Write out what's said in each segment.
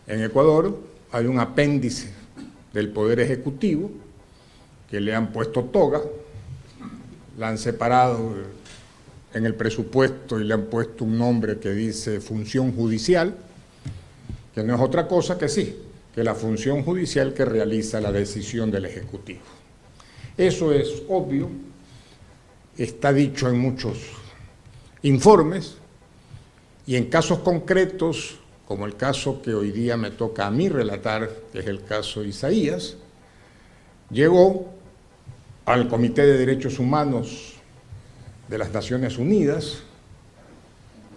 En Ecuador hay un apéndice del Poder Ejecutivo que le han puesto toga, la han separado en el presupuesto y le han puesto un nombre que dice función judicial, que no es otra cosa que sí, que la función judicial que realiza la decisión del Ejecutivo. Eso es obvio, está dicho en muchos informes y en casos concretos, como el caso que hoy día me toca a mí relatar, que es el caso Isaías, llegó al Comité de Derechos Humanos de las Naciones Unidas,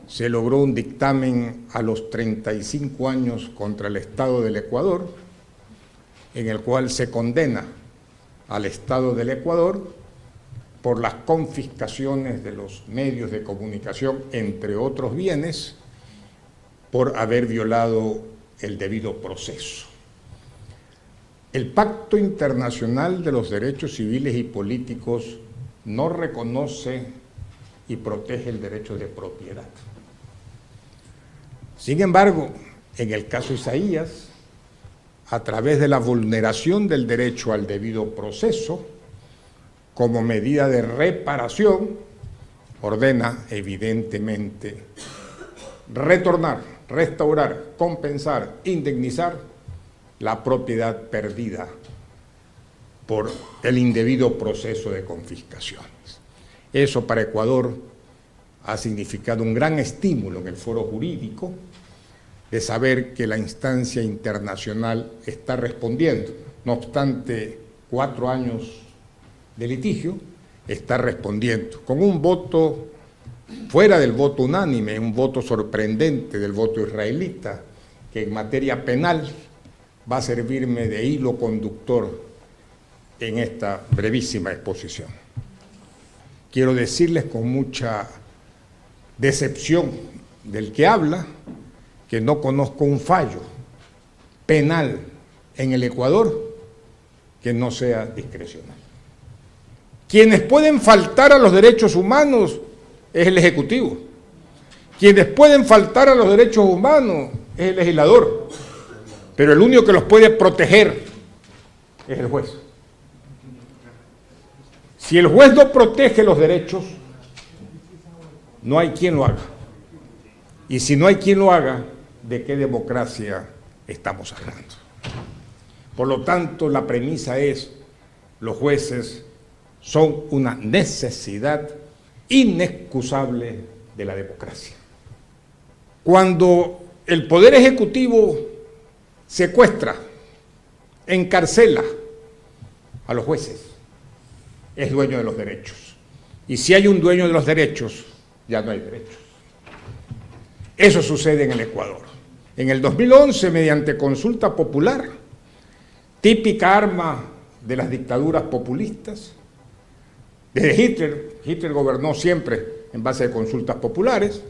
se logró un dictamen a los 35 años contra el Estado del Ecuador, en el cual se condena al Estado del Ecuador por las confiscaciones de los medios de comunicación, entre otros bienes, por haber violado el debido proceso. El Pacto Internacional de los Derechos Civiles y Políticos no reconoce y protege el derecho de propiedad. Sin embargo, en el caso Isaías, a través de la vulneración del derecho al debido proceso, como medida de reparación, ordena evidentemente retornar, restaurar, compensar, indemnizar la propiedad perdida por el indebido proceso de confiscaciones. Eso para Ecuador ha significado un gran estímulo en el foro jurídico de saber que la instancia internacional está respondiendo. No obstante 4 años de litigio, está respondiendo con un voto fuera del voto unánime, un voto sorprendente del voto israelita, que en materia penal va a servirme de hilo conductor en esta brevísima exposición. Quiero decirles con mucha decepción del que habla, que no conozco un fallo penal en el Ecuador que no sea discrecional. Quienes pueden faltar a los derechos humanos es el Ejecutivo. Quienes pueden faltar a los derechos humanos es el legislador. Pero el único que los puede proteger es el juez. Si el juez no protege los derechos, no hay quien lo haga. Y si no hay quien lo haga, ¿de qué democracia estamos hablando? Por lo tanto, la premisa es: los jueces son una necesidad inexcusable de la democracia. Cuando el Poder Ejecutivo secuestra, encarcela a los jueces, es dueño de los derechos. Y si hay un dueño de los derechos, ya no hay derechos. Eso sucede en el Ecuador. En el 2011, mediante consulta popular, típica arma de las dictaduras populistas, desde Hitler gobernó siempre en base a consultas populares.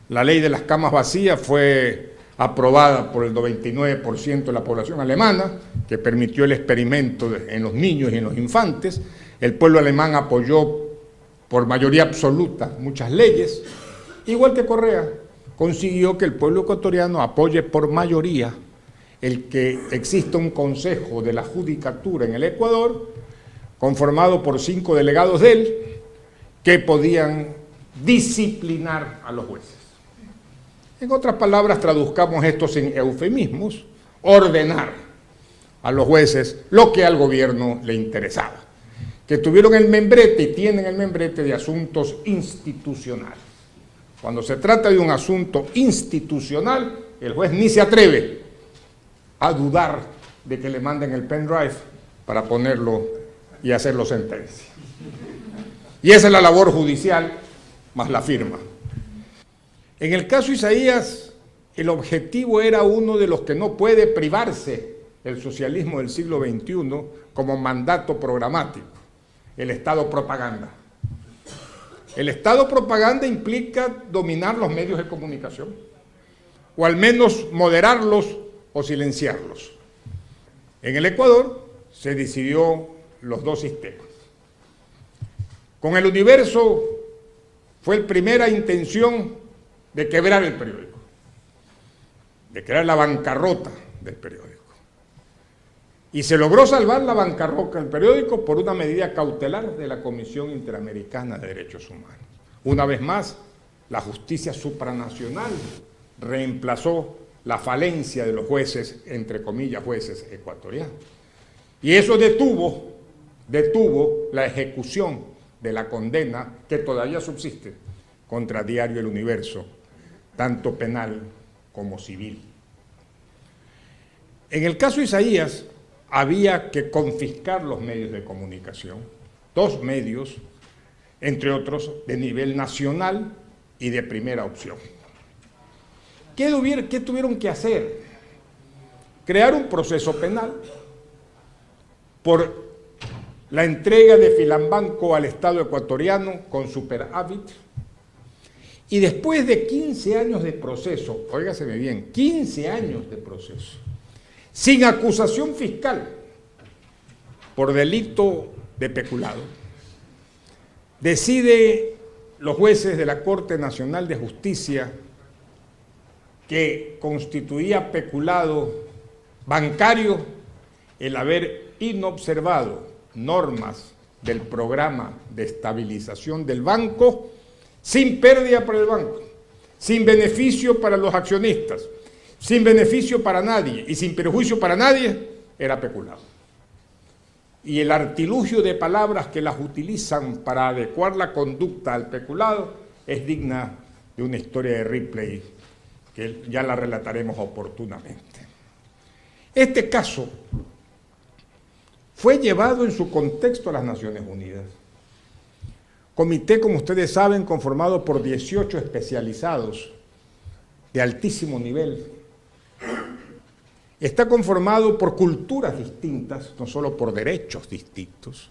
La ley de las camas vacías fue aprobada por el 99% de la población alemana, que permitió el experimento en los niños y en los infantes. El pueblo alemán apoyó por mayoría absoluta muchas leyes, igual que Correa consiguió que el pueblo ecuatoriano apoye por mayoría el que exista un consejo de la judicatura en el Ecuador, conformado por 5 delegados de él, que podían disciplinar a los jueces. En otras palabras, traduzcamos esto en eufemismos: ordenar a los jueces lo que al gobierno le interesaba, que tuvieron el membrete y tienen el membrete de asuntos institucionales. Cuando se trata de un asunto institucional, el juez ni se atreve a dudar de que le manden el pendrive para ponerlo y hacerlo sentencia. Y esa es la labor judicial más la firma. En el caso Isaías, el objetivo era uno de los que no puede privarse el socialismo del siglo XXI como mandato programático: el Estado propaganda. El Estado propaganda implica dominar los medios de comunicación, o al menos moderarlos o silenciarlos. En el Ecuador se decidió los dos sistemas. Con El Universo fue la primera intención de quebrar el periódico. declarar la bancarrota del periódico. Y se logró salvar la bancarrota del periódico por una medida cautelar de la Comisión Interamericana de Derechos Humanos. Una vez más, la justicia supranacional reemplazó la falencia de los jueces, entre comillas, jueces ecuatorianos. Y eso detuvo la ejecución de la condena que todavía subsiste contra Diario El Universo, tanto penal como civil. En el caso Isaías, había que confiscar los medios de comunicación, 2 medios, entre otros, de nivel nacional y de primera opción. ¿Qué tuvieron que hacer? Crear un proceso penal por la entrega de Filambanco al Estado ecuatoriano con superávit, y después de 15 años de proceso, óigaseme bien, 15 años de proceso, sin acusación fiscal por delito de peculado, decide los jueces de la Corte Nacional de Justicia que constituía peculado bancario el haber inobservado normas del programa de estabilización del banco sin pérdida para el banco, sin beneficio para los accionistas, sin beneficio para nadie y sin perjuicio para nadie, era peculado. Y el artilugio de palabras que las utilizan para adecuar la conducta al peculado es digna de una historia de Ripley que ya la relataremos oportunamente. Este caso fue llevado en su contexto a las Naciones Unidas. Comité, como ustedes saben, conformado por 18 especializados de altísimo nivel. Está conformado por culturas distintas, no solo por derechos distintos.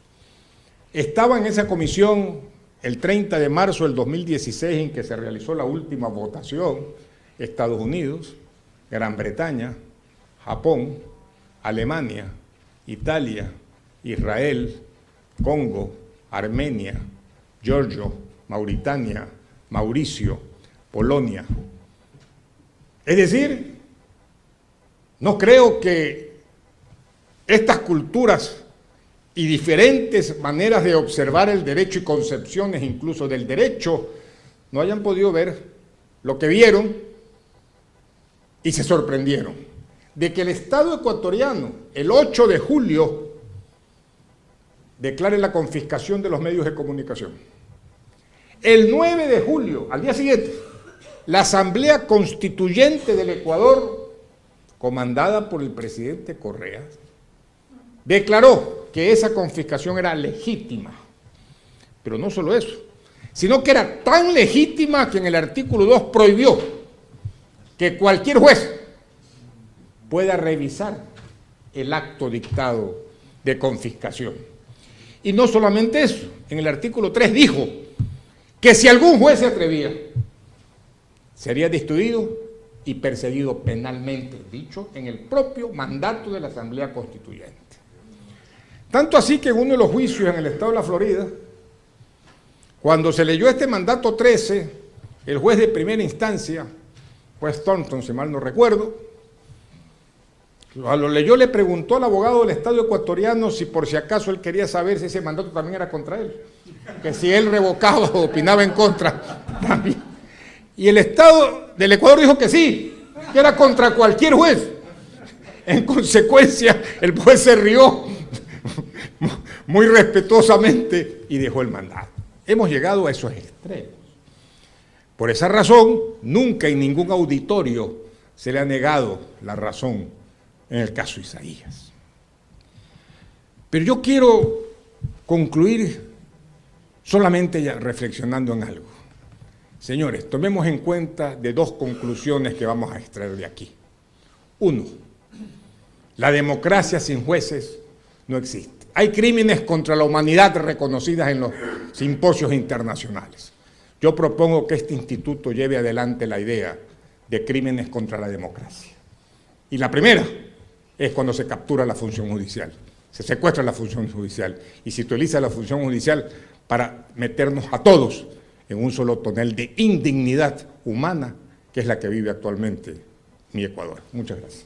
Estaba en esa comisión el 30 de marzo del 2016 en que se realizó la última votación, Estados Unidos, Gran Bretaña, Japón, Alemania, Italia, Israel, Congo, Armenia, Georgia, Mauritania, Mauricio, Polonia. Es decir, no creo que estas culturas y diferentes maneras de observar el derecho y concepciones incluso del derecho no hayan podido ver lo que vieron y se sorprendieron de que el Estado ecuatoriano, el 8 de julio, declare la confiscación de los medios de comunicación. El 9 de julio, al día siguiente, la Asamblea Constituyente del Ecuador, comandada por el presidente Correa, declaró que esa confiscación era legítima. Pero no solo eso, sino que era tan legítima que en el artículo 2 prohibió que cualquier juez pueda revisar el acto dictado de confiscación. Y no solamente eso, en el artículo 3 dijo que si algún juez se atrevía, sería destituido y perseguido penalmente, dicho en el propio mandato de la Asamblea Constituyente. Tanto así que en uno de los juicios en el estado de la Florida, cuando se leyó este mandato 13, el juez de primera instancia, juez Thornton, si mal no recuerdo, lo leyó, le preguntó al abogado del Estado ecuatoriano si por si acaso él quería saber si ese mandato también era contra él, que si él revocaba o opinaba en contra también. Y el Estado del Ecuador dijo que sí, que era contra cualquier juez. En consecuencia, el juez se rió muy respetuosamente y dejó el mandato. Hemos llegado a esos extremos. Por esa razón, nunca en ningún auditorio se le ha negado la razón en el caso Isaías. Pero yo quiero concluir solamente ya reflexionando en algo. Señores, tomemos en cuenta de 2 conclusiones que vamos a extraer de aquí. 1, la democracia sin jueces no existe. Hay crímenes contra la humanidad reconocidas en los simposios internacionales. Yo propongo que este instituto lleve adelante la idea de crímenes contra la democracia. Y la primera es cuando se captura la función judicial, se secuestra la función judicial y se utiliza la función judicial para meternos a todos en un solo tonel de indignidad humana, que es la que vive actualmente mi Ecuador. Muchas gracias.